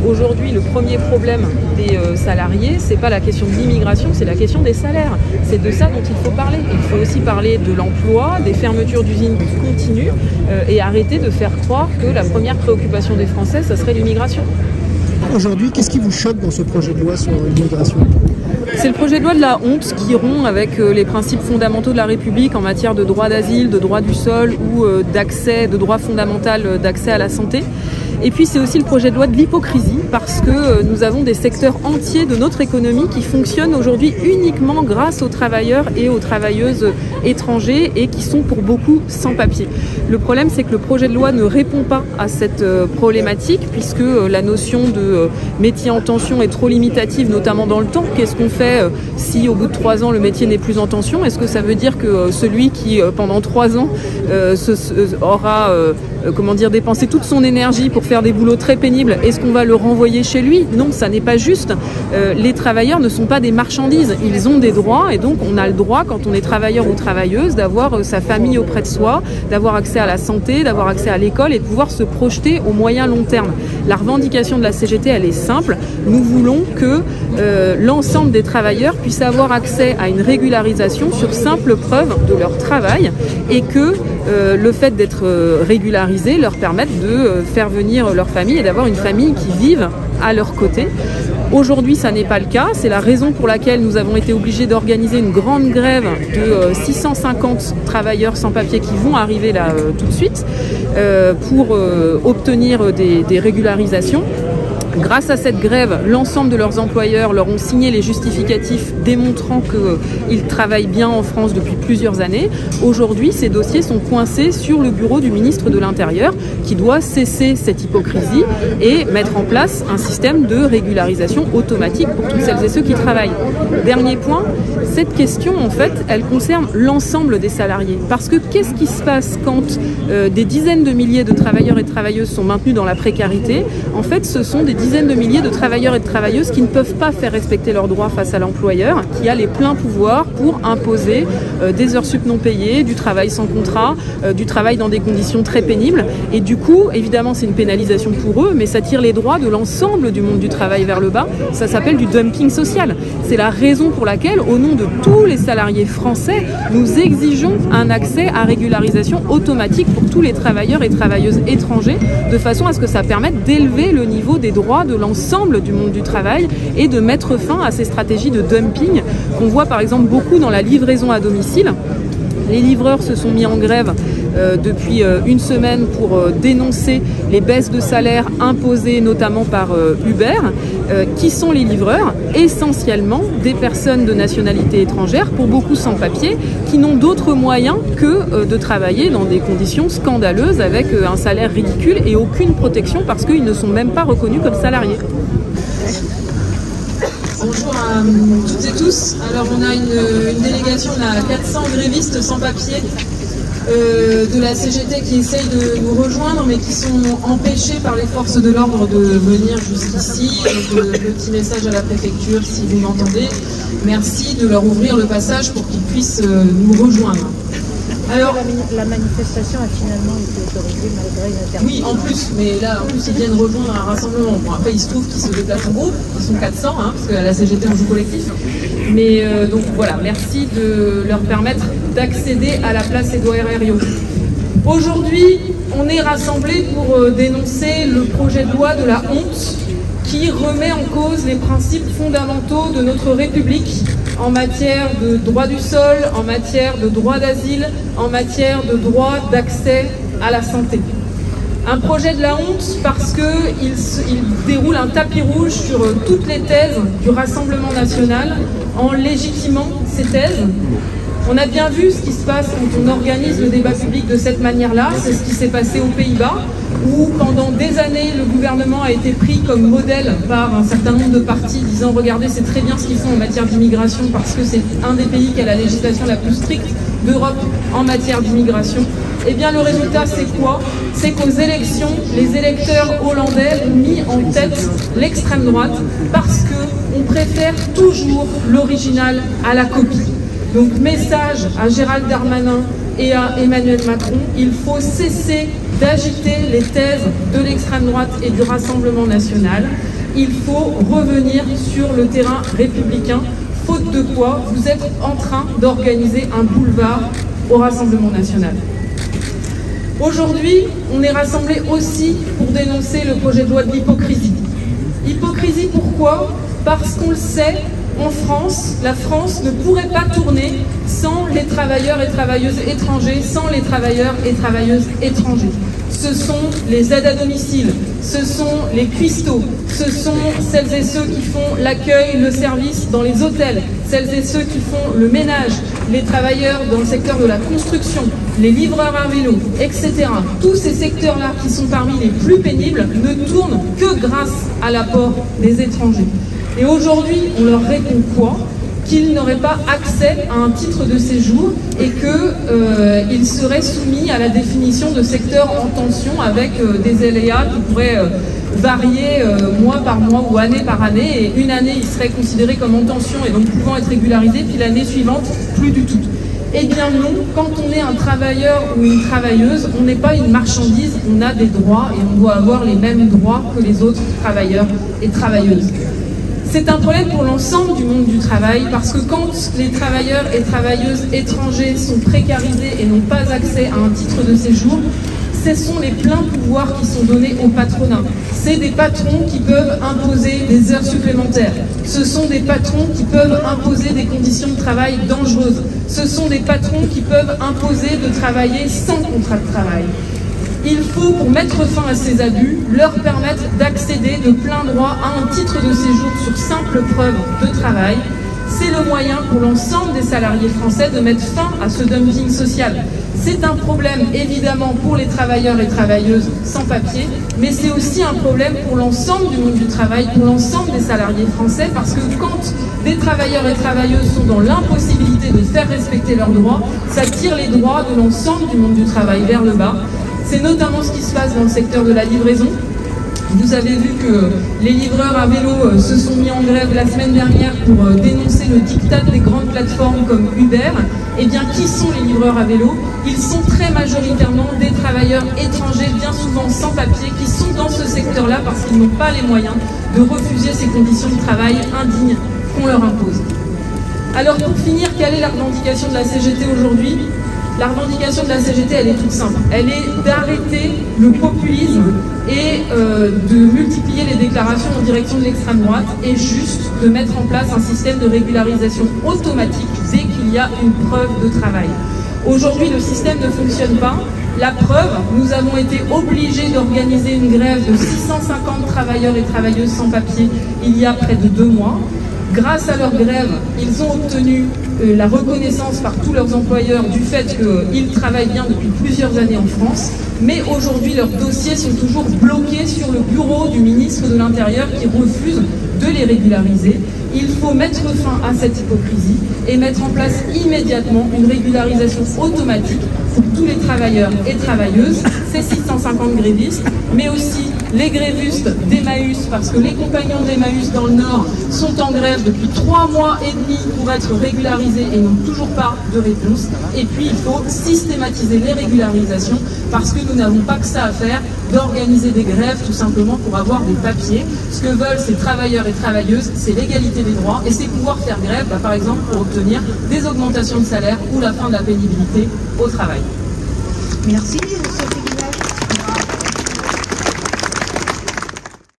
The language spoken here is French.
Aujourd'hui, le premier problème des salariés, c'est pas la question de l'immigration, c'est la question des salaires. C'est de ça dont il faut parler. Il faut aussi parler de l'emploi, des fermetures d'usines qui continuent et arrêter de faire croire que la première préoccupation des Français, ça serait l'immigration. Aujourd'hui, qu'est-ce qui vous choque dans ce projet de loi sur l'immigration ? C'est le projet de loi de la honte qui rompt avec les principes fondamentaux de la République en matière de droit d'asile, de droit du sol ou d'accès, de droit fondamental d'accès à la santé. Et puis c'est aussi le projet de loi de l'hypocrisie parce que nous avons des secteurs entiers de notre économie qui fonctionnent aujourd'hui uniquement grâce aux travailleurs et aux travailleuses étrangers et qui sont pour beaucoup sans papier. Le problème, c'est que le projet de loi ne répond pas à cette problématique puisque la notion de métier en tension est trop limitative, notamment dans le temps. Qu'est-ce qu'on fait si au bout de 3 ans le métier n'est plus en tension? Est-ce que ça veut dire que celui qui pendant 3 ans aura dépensé toute son énergie pour faire des boulots très pénibles, est-ce qu'on va le renvoyer chez lui? Non, ça n'est pas juste. Les travailleurs ne sont pas des marchandises, ils ont des droits et donc on a le droit, quand on est travailleur ou travailleuse, d'avoir sa famille auprès de soi, d'avoir accès à la santé, d'avoir accès à l'école et de pouvoir se projeter au moyen long terme. La revendication de la CGT, elle est simple. Nous voulons que l'ensemble des travailleurs puissent avoir accès à une régularisation sur simple preuve de leur travail et que le fait d'être régularisé leur permette de faire venir leur famille et d'avoir une famille qui vive à leur côté. Aujourd'hui, ça n'est pas le cas. C'est la raison pour laquelle nous avons été obligés d'organiser une grande grève de 650 travailleurs sans papier qui vont arriver là tout de suite pour obtenir des régularisations. Grâce à cette grève, l'ensemble de leurs employeurs leur ont signé les justificatifs démontrant qu'ils travaillent bien en France depuis plusieurs années. Aujourd'hui, ces dossiers sont coincés sur le bureau du ministre de l'Intérieur qui doit cesser cette hypocrisie et mettre en place un système de régularisation automatique pour toutes celles et ceux qui travaillent. Dernier point, cette question, en fait, elle concerne l'ensemble des salariés. Parce que qu'est-ce qui se passe quand des dizaines de milliers de travailleurs et de travailleuses sont maintenus dans la précarité? En fait, ce sont des dizaines de milliers de travailleurs et de travailleuses qui ne peuvent pas faire respecter leurs droits face à l'employeur, qui a les pleins pouvoirs pour imposer des heures sup non payées, du travail sans contrat, du travail dans des conditions très pénibles. Et du coup, évidemment, c'est une pénalisation pour eux, mais ça tire les droits de l'ensemble du monde du travail vers le bas. Ça s'appelle du dumping social. C'est la raison pour laquelle, au nom de tous les salariés français, nous exigeons un accès à régularisation automatique pour tous les travailleurs et travailleuses étrangers, de façon à ce que ça permette d'élever le niveau des droits de l'ensemble du monde du travail et de mettre fin à ces stratégies de dumping qu'on voit par exemple beaucoup dans la livraison à domicile. Les livreurs se sont mis en grève depuis une semaine pour dénoncer les baisses de salaire imposées notamment par Uber. Qui sont les livreurs? Essentiellement des personnes de nationalité étrangère, pour beaucoup sans papier, qui n'ont d'autres moyens que de travailler dans des conditions scandaleuses avec un salaire ridicule et aucune protection parce qu'ils ne sont même pas reconnus comme salariés. Bonjour à toutes et tous. Alors on a une délégation de 400 grévistes sans papier de la CGT qui essayent de nous rejoindre mais qui sont empêchés par les forces de l'ordre de venir jusqu'ici. Le petit message à la préfecture si vous m'entendez. Merci de leur ouvrir le passage pour qu'ils puissent nous rejoindre. Alors, la manifestation a finalement été autorisée malgré une interdiction. Oui, en plus, mais là, en plus, ils viennent rejoindre un rassemblement. Bon, après, il se trouve qu'ils se déplacent en groupe, ils sont 400, hein, parce qu'à la CGT, on joue collectif. Mais donc voilà, merci de leur permettre d'accéder à la place Édouard Herriot. Aujourd'hui, on est rassemblés pour dénoncer le projet de loi de la honte qui remet en cause les principes fondamentaux de notre République en matière de droit du sol, en matière de droit d'asile, en matière de droit d'accès à la santé. Un projet de la honte parce qu'il déroule un tapis rouge sur toutes les thèses du Rassemblement national en légitimant ces thèses. On a bien vu ce qui se passe quand on organise le débat public de cette manière-là. C'est ce qui s'est passé aux Pays-Bas, où pendant des années, le gouvernement a été pris comme modèle par un certain nombre de partis, disant « Regardez, c'est très bien ce qu'ils font en matière d'immigration parce que c'est un des pays qui a la législation la plus stricte d'Europe en matière d'immigration. » Eh bien, le résultat, c'est quoi? C'est qu'aux élections, les électeurs hollandais ont mis en tête l'extrême droite parce qu'on préfère toujours l'original à la copie. Donc, message à Gérald Darmanin et à Emmanuel Macron, il faut cesser d'agiter les thèses de l'extrême droite et du Rassemblement national. Il faut revenir sur le terrain républicain, faute de quoi vous êtes en train d'organiser un boulevard au Rassemblement national. Aujourd'hui, on est rassemblés aussi pour dénoncer le projet de loi de l'hypocrisie. Hypocrisie pourquoi? Parce qu'on le sait, en France, la France ne pourrait pas tourner sans les travailleurs et travailleuses étrangers, sans les travailleurs et travailleuses étrangers. Ce sont les aides à domicile, ce sont les cuistots, ce sont celles et ceux qui font l'accueil, le service dans les hôtels, celles et ceux qui font le ménage, les travailleurs dans le secteur de la construction, les livreurs à vélo, etc. Tous ces secteurs-là qui sont parmi les plus pénibles ne tournent que grâce à l'apport des étrangers. Et aujourd'hui, on leur répond quoi? Qu'ils n'auraient pas accès à un titre de séjour et qu'ils seraient soumis à la définition de secteurs en tension avec des aléas qui pourraient varier mois par mois ou année par année. Et une année, ils seraient considérés comme en tension et donc pouvant être régularisés, puis l'année suivante, plus du tout. Eh bien non, quand on est un travailleur ou une travailleuse, on n'est pas une marchandise, on a des droits et on doit avoir les mêmes droits que les autres travailleurs et travailleuses. C'est un problème pour l'ensemble du monde du travail parce que quand les travailleurs et travailleuses étrangers sont précarisés et n'ont pas accès à un titre de séjour, ce sont les pleins pouvoirs qui sont donnés au patronat. C'est des patrons qui peuvent imposer des heures supplémentaires. Ce sont des patrons qui peuvent imposer des conditions de travail dangereuses. Ce sont des patrons qui peuvent imposer de travailler sans contrat de travail. Il faut, pour mettre fin à ces abus, leur permettre d'accéder de plein droit à un titre de séjour sur simple preuve de travail. C'est le moyen pour l'ensemble des salariés français de mettre fin à ce dumping social. C'est un problème évidemment pour les travailleurs et travailleuses sans papier, mais c'est aussi un problème pour l'ensemble du monde du travail, pour l'ensemble des salariés français, parce que quand des travailleurs et travailleuses sont dans l'impossibilité de faire respecter leurs droits, ça tire les droits de l'ensemble du monde du travail vers le bas. C'est notamment ce qui se passe dans le secteur de la livraison. Vous avez vu que les livreurs à vélo se sont mis en grève la semaine dernière pour dénoncer le diktat des grandes plateformes comme Uber. Eh bien, qui sont les livreurs à vélo? Ils sont très majoritairement des travailleurs étrangers, bien souvent sans papier, qui sont dans ce secteur-là parce qu'ils n'ont pas les moyens de refuser ces conditions de travail indignes qu'on leur impose. Alors, pour finir, quelle est la revendication de la CGT aujourd'hui? La revendication de la CGT, elle est toute simple. Elle est d'arrêter le populisme et de multiplier les déclarations en direction de l'extrême droite et juste de mettre en place un système de régularisation automatique dès qu'il y a une preuve de travail. Aujourd'hui, le système ne fonctionne pas. La preuve, nous avons été obligés d'organiser une grève de 650 travailleurs et travailleuses sans papier il y a près de 2 mois. Grâce à leur grève, ils ont obtenu la reconnaissance par tous leurs employeurs du fait qu'ils travaillent bien depuis plusieurs années en France, mais aujourd'hui leurs dossiers sont toujours bloqués sur le bureau du ministre de l'Intérieur qui refuse de les régulariser. Il faut mettre fin à cette hypocrisie et mettre en place immédiatement une régularisation automatique pour tous les travailleurs et travailleuses, ces 650 grévistes, mais aussi les grévistes d'Emmaüs, parce que les compagnons d'Emmaüs dans le Nord sont en grève depuis 3 mois et demi pour être régularisés et n'ont toujours pas de réponse. Et puis il faut systématiser les régularisations parce que nous n'avons pas que ça à faire d'organiser des grèves tout simplement pour avoir des papiers. Ce que veulent ces travailleurs et travailleuses, c'est l'égalité des droits et c'est pouvoir faire grève, par exemple pour obtenir des augmentations de salaire ou la fin de la pénibilité au travail. Merci Sophie.